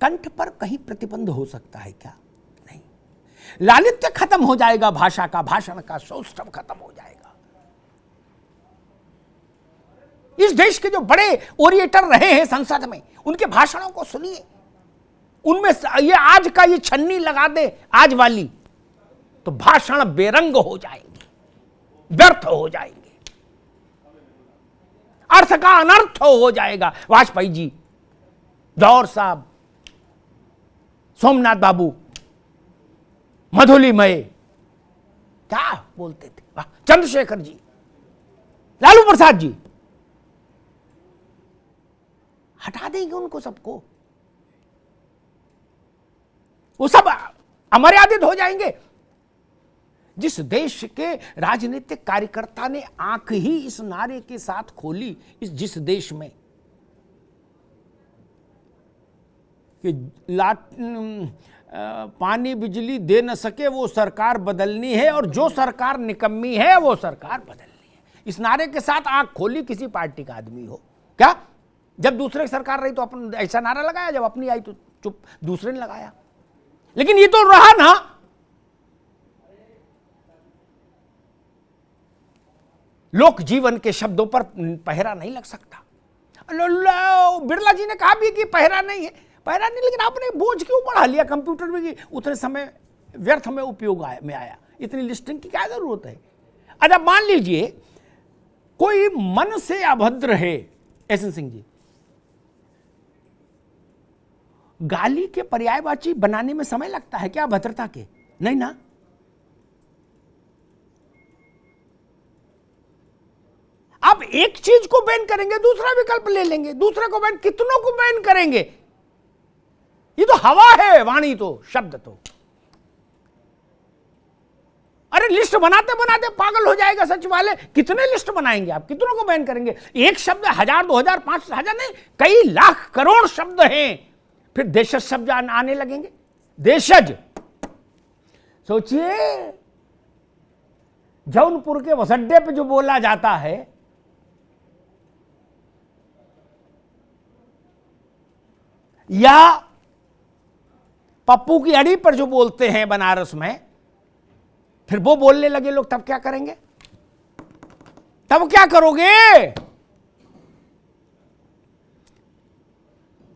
कंठ पर कहीं प्रतिबंध हो सकता है क्या? नहीं। लालित्य खत्म हो जाएगा भाषा का, भाषण का सौष्ठव खत्म हो जाएगा। इस देश के जो बड़े ओरिएटर रहे हैं संसद में, उनके भाषणों को सुनिए। उनमें ये आज का ये छन्नी लगा दे आज वाली, तो भाषण बेरंग हो जाएंगे, व्यर्थ हो जाएंगे, अर्थ का अनर्थ हो जाएगा। वाजपेयी जी, जौहर साहब, सोमनाथ बाबू, मधुलिमय क्या बोलते थे, चंद्रशेखर जी, लालू प्रसाद जी, हटा देंगे उनको सबको, वो सब अमर्यादित हो जाएंगे। जिस देश के राजनीतिक कार्यकर्ता ने आंख ही इस नारे के साथ खोली, जिस देश में कि पानी बिजली दे न सके वो सरकार बदलनी है, और जो सरकार निकम्मी है वो सरकार बदलनी है, इस नारे के साथ आंख खोली किसी पार्टी का आदमी हो क्या? जब दूसरे की सरकार रही तो अपन ऐसा नारा लगाया, जब अपनी आई तो चुप, दूसरे ने लगाया। लेकिन ये तो रहा ना, लोक जीवन के शब्दों पर पहरा नहीं लग सकता। बिरला जी ने कहा भी कि पहरा नहीं है, पहरा नहीं, लेकिन आपने बोझ क्यों बढ़ा लिया कंप्यूटर में कि उतने समय व्यर्थ में उपयोग में आया, इतनी लिस्टिंग की क्या जरूरत है? अच्छा मान लीजिए कोई मन से अभद्र है, एस एन सिंह जी, गाली के पर्यायवाची बनाने में समय लगता है क्या अभद्रता के? नहीं ना। आप एक चीज को बैन करेंगे, दूसरा विकल्प ले लेंगे, दूसरे को बैन, कितनों को बैन करेंगे? ये तो हवा है वाणी, तो शब्द तो, अरे लिस्ट बनाते बनाते पागल हो जाएगा सचिवालय। कितने लिस्ट बनाएंगे आप, कितनों को बैन करेंगे? एक शब्द 1000, 2000, 5000 नहीं, कई लाख करोड़ शब्द हैं। फिर देशज शब्द आने लगेंगे, देशज। सोचिए जौनपुर के वसड्डे पे जो बोला जाता है, या पप्पू की अड़ी पर जो बोलते हैं बनारस में, फिर वो बोलने लगे लोग, तब क्या करेंगे? तब क्या करोगे?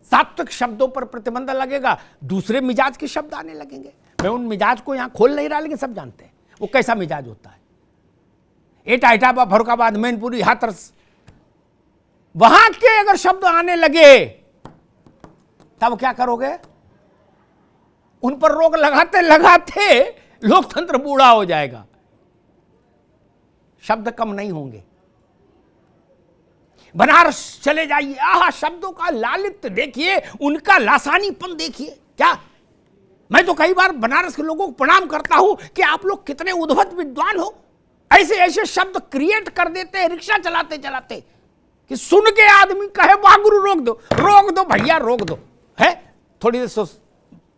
सात्विक शब्दों पर प्रतिबंध लगेगा, दूसरे मिजाज के शब्द आने लगेंगे। मैं उन मिजाज को यहां खोल नहीं रहा, लेकिन सब जानते हैं वो कैसा मिजाज होता है। एटा इटाबा, फरुखाबाद, मैनपुरी, हाथरस, वहां के अगर शब्द आने लगे तब क्या करोगे? उन पर रोक लगाते लगाते लोकतंत्र बूढ़ा हो जाएगा, शब्द कम नहीं होंगे। बनारस चले जाइए, आहा शब्दों का लालित्य देखिए, उनका लासानीपन देखिए। क्या मैं तो कई बार बनारस के लोगों को प्रणाम करता हूं कि आप लोग कितने उद्भट विद्वान हो, ऐसे ऐसे शब्द क्रिएट कर देते हैं रिक्शा चलाते चलाते कि सुन के आदमी कहे वाह गुरु रोक दो भैया, रोक दो, है थोड़ी देर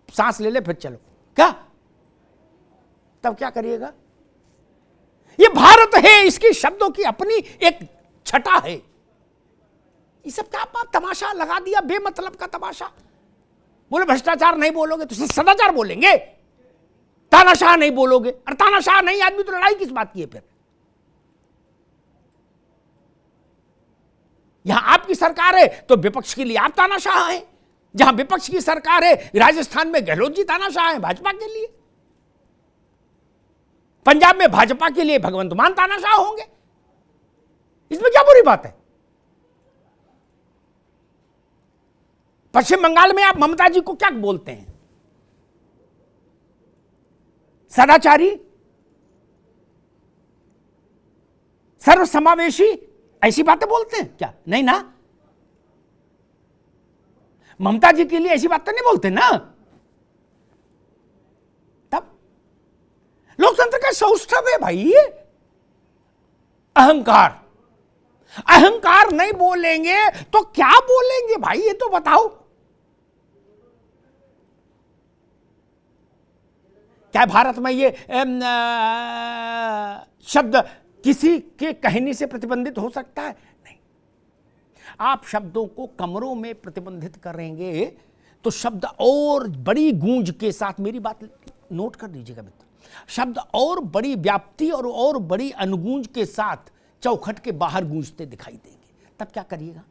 सांस ले ले फिर चलो। क्या तब क्या करिएगा? ये भारत है, इसकी शब्दों की अपनी एक छटा है। ये सब क्या आप तमाशा लगा दिया, बेमतलब का तमाशा। बोले भ्रष्टाचार नहीं बोलोगे तो सदाचार बोलेंगे, तानाशाह नहीं बोलोगे, और तानाशाह नहीं आदमी तो लड़ाई किस बात की है? फिर यहां आपकी सरकार है तो विपक्ष के लिए आप तानाशाह हैं, जहां विपक्ष की सरकार है, राजस्थान में गहलोत जी तानाशाह हैं भाजपा के लिए, पंजाब में भाजपा के लिए भगवंत मान तानाशाह होंगे। इसमें क्या बुरी बात है? पश्चिम बंगाल में आप ममता जी को क्या बोलते हैं? सदाचारी, सर्वसमावेशी, ऐसी बातें बोलते हैं क्या? नहीं ना। ममता जी के लिए ऐसी बातें नहीं बोलते ना। तब लोकतंत्र का सौष्ठव है भाई। अहंकार, अहंकार नहीं बोलेंगे तो क्या बोलेंगे भाई? ये तो बताओ। क्या भारत में ये शब्द किसी के कहने से प्रतिबंधित हो सकता है? नहीं। आप शब्दों को कमरों में प्रतिबंधित करेंगे तो शब्द और बड़ी गूंज के साथ, मेरी बात नोट कर लीजिएगा मित्र, शब्द और बड़ी व्याप्ति और बड़ी अनुगूंज के साथ चौखट के बाहर गूंजते दिखाई देंगे। तब क्या करिएगा?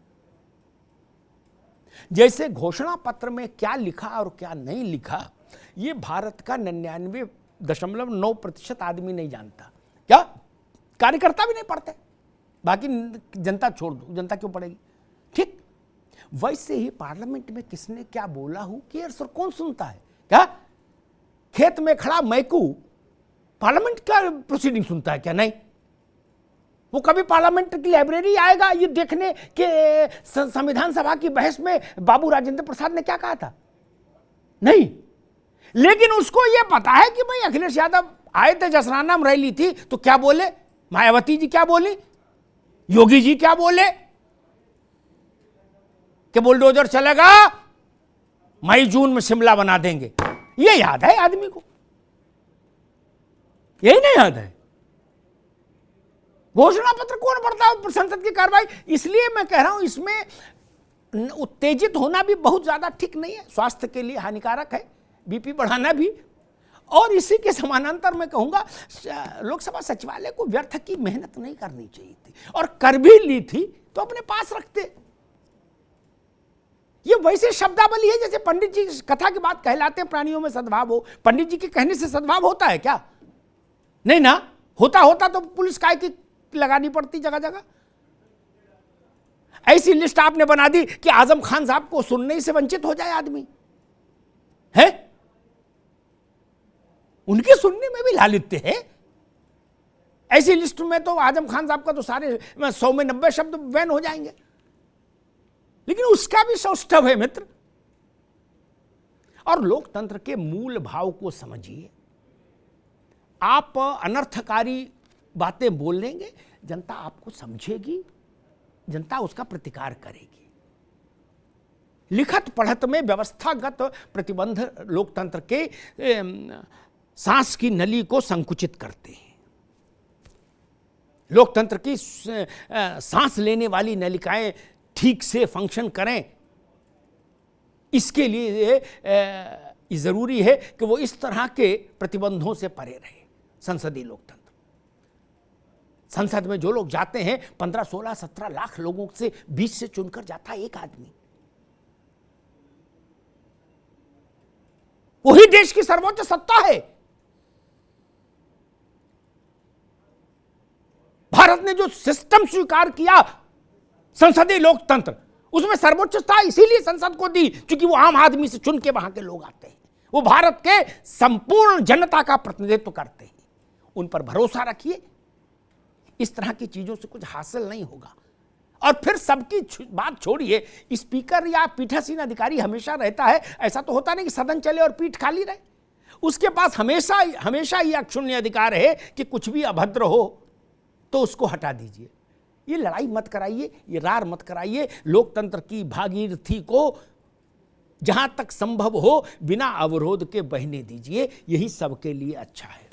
जैसे घोषणा पत्र में क्या लिखा और क्या नहीं लिखा, यह भारत का 99.9% आदमी नहीं जानता। क्या? कार्यकर्ता भी नहीं पढ़ते, बाकी जनता छोड़ दो, जनता क्यों पढ़ेगी? ठीक वैसे ही पार्लियामेंट में किसने क्या बोला हो केयर्स और कौन सुनता है? क्या खेत में खड़ा मैकू पार्लियामेंट का प्रोसीडिंग सुनता है क्या? नहीं। वो कभी पार्लियामेंट की लाइब्रेरी आएगा ये देखने के संविधान सभा की बहस में बाबू राजेंद्र प्रसाद ने क्या कहा था? नहीं। लेकिन उसको ये पता है कि भाई अखिलेश यादव आए थे, जसराना में रैली थी, तो क्या बोले? मायावती जी क्या बोली? योगी जी क्या बोले? कि बुलडोजर चलेगा, मई जून में शिमला बना देंगे। ये याद है आदमी को? यही नहीं याद है। घोषणा पत्र कौन पढ़ता है? संसद की कार्रवाई। इसलिए मैं कह रहा हूं इसमें उत्तेजित होना भी बहुत ज्यादा ठीक नहीं है, स्वास्थ्य के लिए हानिकारक है, बीपी बढ़ाना भी। और इसी के समानांतर मैं कहूंगा लोकसभा सचिवालय को व्यर्थ की मेहनत नहीं करनी चाहिए थी, और कर भी ली थी तो अपने पास रखते। ये वैसे शब्दावली है जैसे पंडित जी कथा की बात कहलाते हैं, प्राणियों में सद्भाव हो। पंडित जी के कहने से सद्भाव होता है क्या? नहीं ना। होता तो पुलिस काय की लगानी पड़ती जगह जगह। ऐसी लिस्ट आपने बना दी कि आजम खान साहब को सुनने से वंचित हो जाए आदमी है। उनके सुनने में भी लालित्य है। ऐसी लिस्ट में तो आजम खान साहब का तो सारे 100 में 90 शब्द बैन हो जाएंगे। लेकिन उसका भी सौष्ठव है मित्र। और लोकतंत्र के मूल भाव को समझिए। आप अनर्थकारी बातें बोल लेंगे, जनता आपको समझेगी, जनता उसका प्रतिकार करेगी। लिखत पढ़त में व्यवस्थागत प्रतिबंध लोकतंत्र के सांस की नली को संकुचित करते हैं। लोकतंत्र की सांस लेने वाली नलिकाएं ठीक से फंक्शन करें, इसके लिए जरूरी है कि वो इस तरह के प्रतिबंधों से परे रहे। संसदीय लोकतंत्र, संसद में जो लोग जाते हैं 15, 16, 17 लाख लोगों से 20 से चुनकर जाता है एक आदमी। वही देश की सर्वोच्च सत्ता है। भारत ने जो सिस्टम स्वीकार किया संसदीय लोकतंत्र, उसमें सर्वोच्चता इसीलिए संसद को दी क्योंकि वो आम आदमी से चुन के वहां के लोग आते हैं। वो भारत के संपूर्ण जनता का प्रतिनिधित्व करते हैं। उन पर भरोसा रखिए। इस तरह की चीजों से कुछ हासिल नहीं होगा। और फिर सबकी बात छोड़िए, स्पीकर या पीठासीन अधिकारी हमेशा रहता है। ऐसा तो होता नहीं कि सदन चले और पीठ खाली रहे। उसके पास हमेशा यह अक्षुण्य अधिकार है कि कुछ भी अभद्र हो तो उसको हटा दीजिए। ये लड़ाई मत कराइए, ये रार मत कराइए। लोकतंत्र की भागीरथी को जहां तक संभव हो बिना अवरोध के बहने दीजिए। यही सबके लिए अच्छा है।